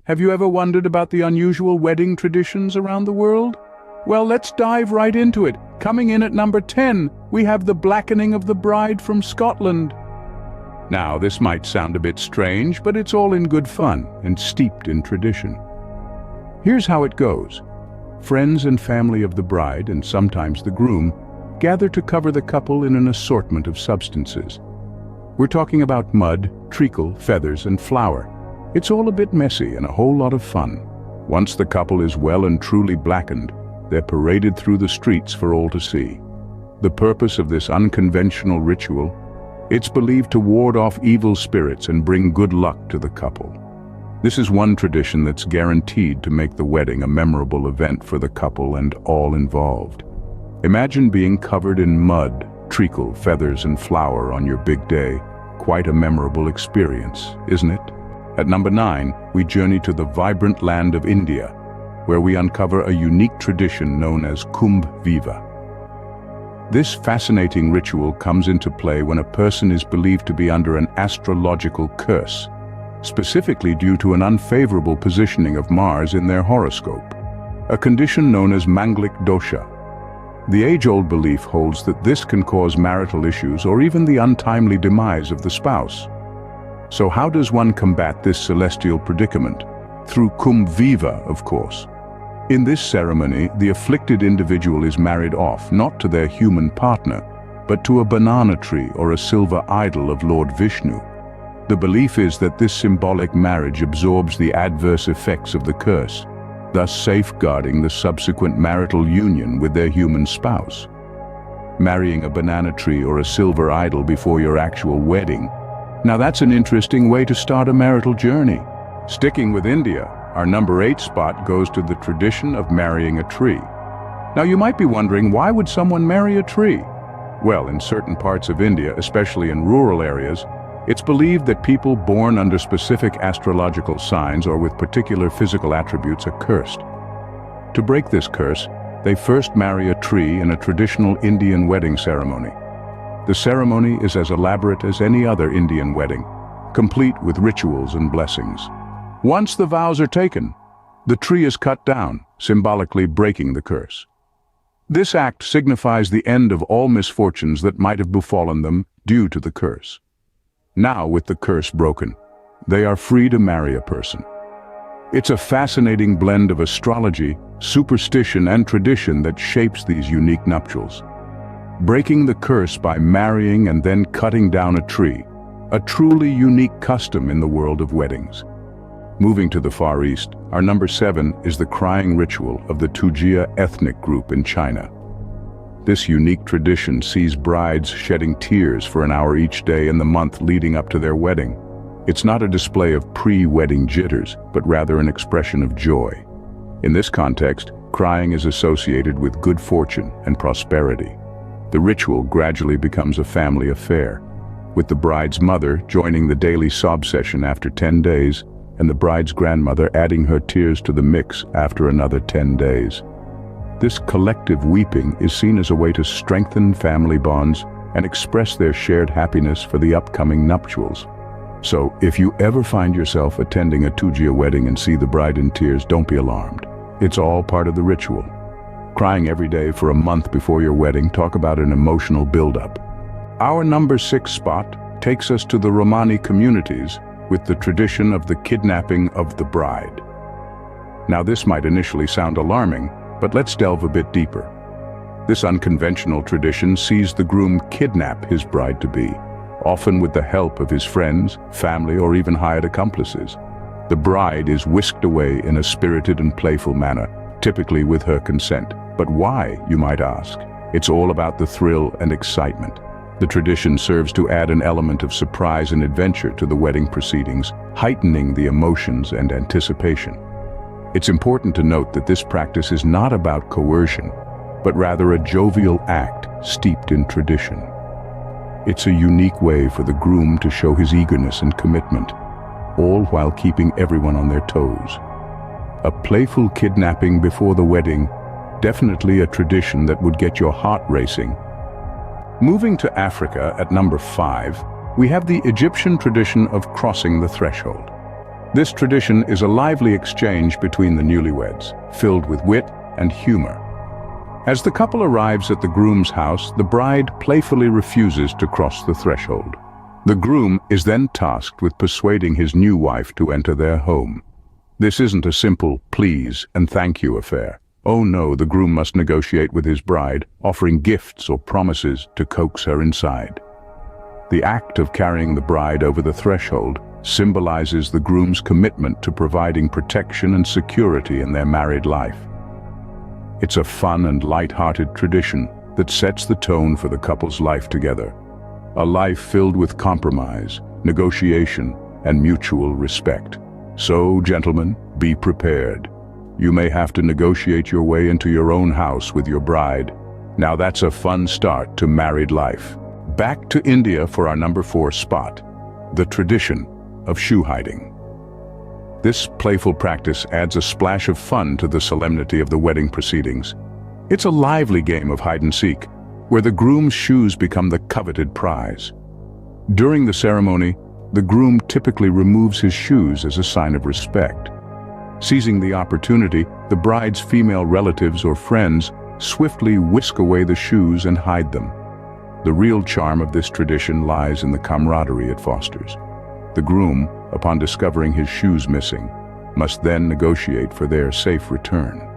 Have you ever wondered about the unusual wedding traditions around the world? Well, let's dive right into it. Coming in at number 10, we have the blackening of the bride from Scotland. Now, this might sound a bit strange, but it's all in good fun and steeped in tradition. Here's how it goes. Friends and family of the bride, and sometimes the groom, gather to cover the couple in an assortment of substances. We're talking about mud, treacle, feathers, and flour. It's all a bit messy and a whole lot of fun. Once the couple is well and truly blackened, they're paraded through the streets for all to see. The purpose of this unconventional ritual, it's believed to ward off evil spirits and bring good luck to the couple. This is one tradition that's guaranteed to make the wedding a memorable event for the couple and all involved. Imagine being covered in mud, treacle, feathers, and flour on your big day. Quite a memorable experience, isn't it? At number 9, we journey to the vibrant land of India, where we uncover a unique tradition known as Kumbh Viva. This fascinating ritual comes into play when a person is believed to be under an astrological curse, specifically due to an unfavorable positioning of Mars in their horoscope, a condition known as Manglik Dosha. The age-old belief holds that this can cause marital issues or even the untimely demise of the spouse. So how does one combat this celestial predicament? Through Kumbh Viva, of course. In this ceremony, the afflicted individual is married off, not to their human partner, but to a banana tree or a silver idol of Lord Vishnu. The belief is that this symbolic marriage absorbs the adverse effects of the curse, thus safeguarding the subsequent marital union with their human spouse. Marrying a banana tree or a silver idol before your actual wedding. Now that's an interesting way to start a marital journey. Sticking with India, our number 8 spot goes to the tradition of marrying a tree. Now you might be wondering, why would someone marry a tree? Well, in certain parts of India, especially in rural areas, it's believed that people born under specific astrological signs or with particular physical attributes are cursed. To break this curse, they first marry a tree in a traditional Indian wedding ceremony. The ceremony is as elaborate as any other Indian wedding, complete with rituals and blessings. Once the vows are taken, the tree is cut down, symbolically breaking the curse. This act signifies the end of all misfortunes that might have befallen them due to the curse. Now, with the curse broken, they are free to marry a person. It's a fascinating blend of astrology, superstition, and tradition that shapes these unique nuptials. Breaking the curse by marrying and then cutting down a tree, a truly unique custom in the world of weddings. Moving to the Far East, our number 7 is the crying ritual of the Tujia ethnic group in China. This unique tradition sees brides shedding tears for an hour each day in the month leading up to their wedding. It's not a display of pre-wedding jitters, but rather an expression of joy. In this context, crying is associated with good fortune and prosperity. The ritual gradually becomes a family affair, with the bride's mother joining the daily sob session after 10 days, and the bride's grandmother adding her tears to the mix after another 10 days. This collective weeping is seen as a way to strengthen family bonds and express their shared happiness for the upcoming nuptials. So, if you ever find yourself attending a Tujia wedding and see the bride in tears, don't be alarmed. It's all part of the ritual. Crying every day for a month before your wedding, talk about an emotional buildup. Our number 6 spot takes us to the Romani communities with the tradition of the kidnapping of the bride. Now this might initially sound alarming, but let's delve a bit deeper. This unconventional tradition sees the groom kidnap his bride-to-be, often with the help of his friends, family, or even hired accomplices. The bride is whisked away in a spirited and playful manner, typically with her consent. But why, you might ask? It's all about the thrill and excitement. The tradition serves to add an element of surprise and adventure to the wedding proceedings, heightening the emotions and anticipation. It's important to note that this practice is not about coercion, but rather a jovial act steeped in tradition. It's a unique way for the groom to show his eagerness and commitment, all while keeping everyone on their toes. A playful kidnapping before the wedding, definitely a tradition that would get your heart racing. Moving to Africa at number 5, we have the Egyptian tradition of crossing the threshold. This tradition is a lively exchange between the newlyweds, filled with wit and humor. As the couple arrives at the groom's house, the bride playfully refuses to cross the threshold. The groom is then tasked with persuading his new wife to enter their home. This isn't a simple please and thank you affair. Oh no, the groom must negotiate with his bride, offering gifts or promises to coax her inside. The act of carrying the bride over the threshold symbolizes the groom's commitment to providing protection and security in their married life. It's a fun and light-hearted tradition that sets the tone for the couple's life together. A life filled with compromise, negotiation, and mutual respect. So, gentlemen, be prepared. You may have to negotiate your way into your own house with your bride. Now that's a fun start to married life. Back to India for our number 4 spot, the tradition of shoe hiding. This playful practice adds a splash of fun to the solemnity of the wedding proceedings. It's a lively game of hide-and-seek, where the groom's shoes become the coveted prize. During the ceremony, the groom typically removes his shoes as a sign of respect. Seizing the opportunity, the bride's female relatives or friends swiftly whisk away the shoes and hide them. The real charm of this tradition lies in the camaraderie it fosters. The groom, upon discovering his shoes missing, must then negotiate for their safe return.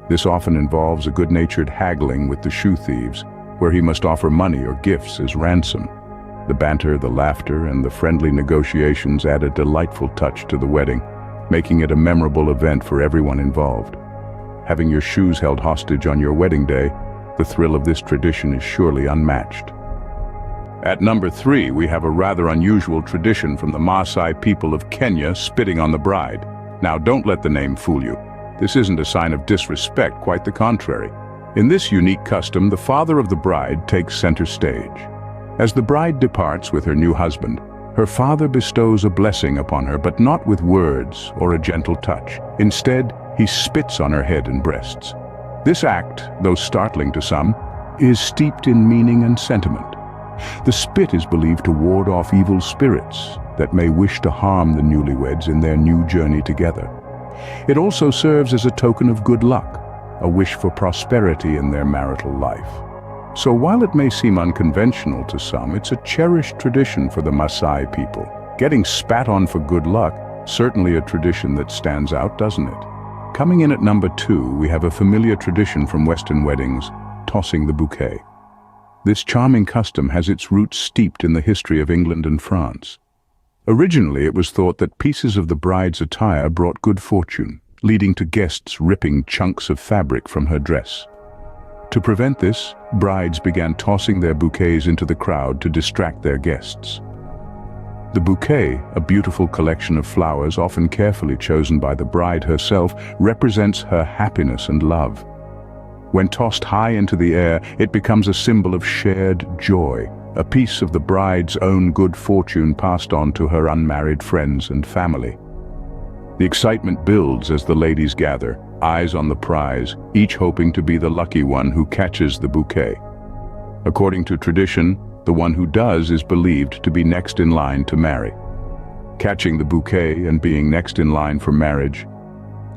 This often involves a good-natured haggling with the shoe thieves, where he must offer money or gifts as ransom. The banter, the laughter, and the friendly negotiations add a delightful touch to the wedding, making it a memorable event for everyone involved. Having your shoes held hostage on your wedding day, the thrill of this tradition is surely unmatched. At number 3, we have a rather unusual tradition from the Maasai people of Kenya spitting on the bride. Now, don't let the name fool you. This isn't a sign of disrespect, quite the contrary. In this unique custom, the father of the bride takes center stage. As the bride departs with her new husband, her father bestows a blessing upon her, but not with words or a gentle touch. Instead, he spits on her head and breasts. This act, though startling to some, is steeped in meaning and sentiment. The spit is believed to ward off evil spirits that may wish to harm the newlyweds in their new journey together. It also serves as a token of good luck, a wish for prosperity in their marital life. So while it may seem unconventional to some, it's a cherished tradition for the Maasai people. Getting spat on for good luck, certainly a tradition that stands out, doesn't it? Coming in at number 2, we have a familiar tradition from Western weddings, tossing the bouquet. This charming custom has its roots steeped in the history of England and France. Originally, it was thought that pieces of the bride's attire brought good fortune, leading to guests ripping chunks of fabric from her dress. To prevent this, brides began tossing their bouquets into the crowd to distract their guests. The bouquet, a beautiful collection of flowers often carefully chosen by the bride herself, represents her happiness and love. When tossed high into the air, it becomes a symbol of shared joy, a piece of the bride's own good fortune passed on to her unmarried friends and family. The excitement builds as the ladies gather, eyes on the prize, each hoping to be the lucky one who catches the bouquet. According to tradition, the one who does is believed to be next in line to marry. Catching the bouquet and being next in line for marriage,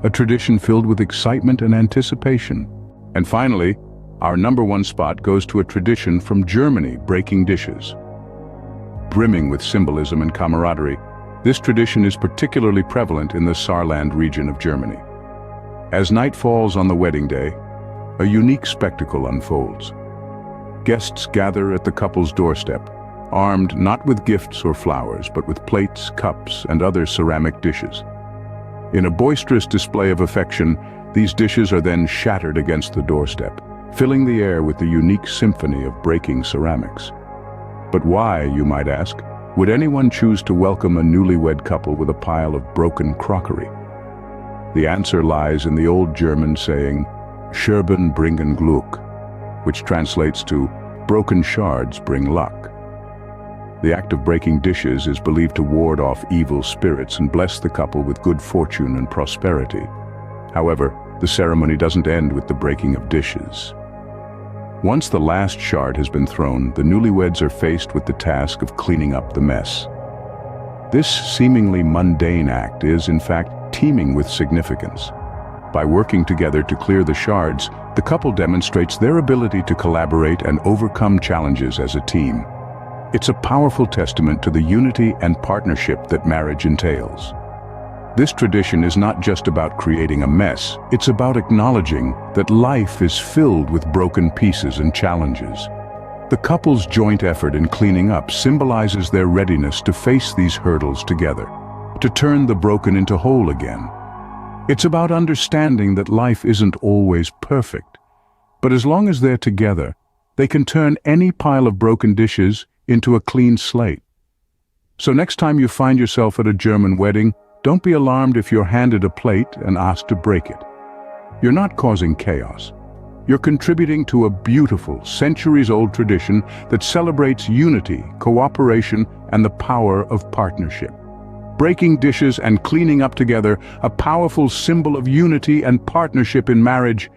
a tradition filled with excitement and anticipation. And finally, our number 1 spot goes to a tradition from Germany, breaking dishes. Brimming with symbolism and camaraderie, this tradition is particularly prevalent in the Saarland region of Germany. As night falls on the wedding day, a unique spectacle unfolds. Guests gather at the couple's doorstep, armed not with gifts or flowers, but with plates, cups, and other ceramic dishes. In a boisterous display of affection, these dishes are then shattered against the doorstep, filling the air with the unique symphony of breaking ceramics. But why, you might ask, would anyone choose to welcome a newlywed couple with a pile of broken crockery? The answer lies in the old German saying, "Scherben bringen Glück," which translates to, "Broken shards bring luck." The act of breaking dishes is believed to ward off evil spirits and bless the couple with good fortune and prosperity. However, the ceremony doesn't end with the breaking of dishes. Once the last shard has been thrown, the newlyweds are faced with the task of cleaning up the mess. This seemingly mundane act is, in fact, teeming with significance. By working together to clear the shards, the couple demonstrates their ability to collaborate and overcome challenges as a team. It's a powerful testament to the unity and partnership that marriage entails. This tradition is not just about creating a mess, it's about acknowledging that life is filled with broken pieces and challenges. The couple's joint effort in cleaning up symbolizes their readiness to face these hurdles together, to turn the broken into whole again. It's about understanding that life isn't always perfect, but as long as they're together, they can turn any pile of broken dishes into a clean slate. So next time you find yourself at a German wedding, don't be alarmed if you're handed a plate and asked to break it. You're not causing chaos. You're contributing to a beautiful, centuries-old tradition that celebrates unity, cooperation, and the power of partnership. Breaking dishes and cleaning up together, a powerful symbol of unity and partnership in marriage,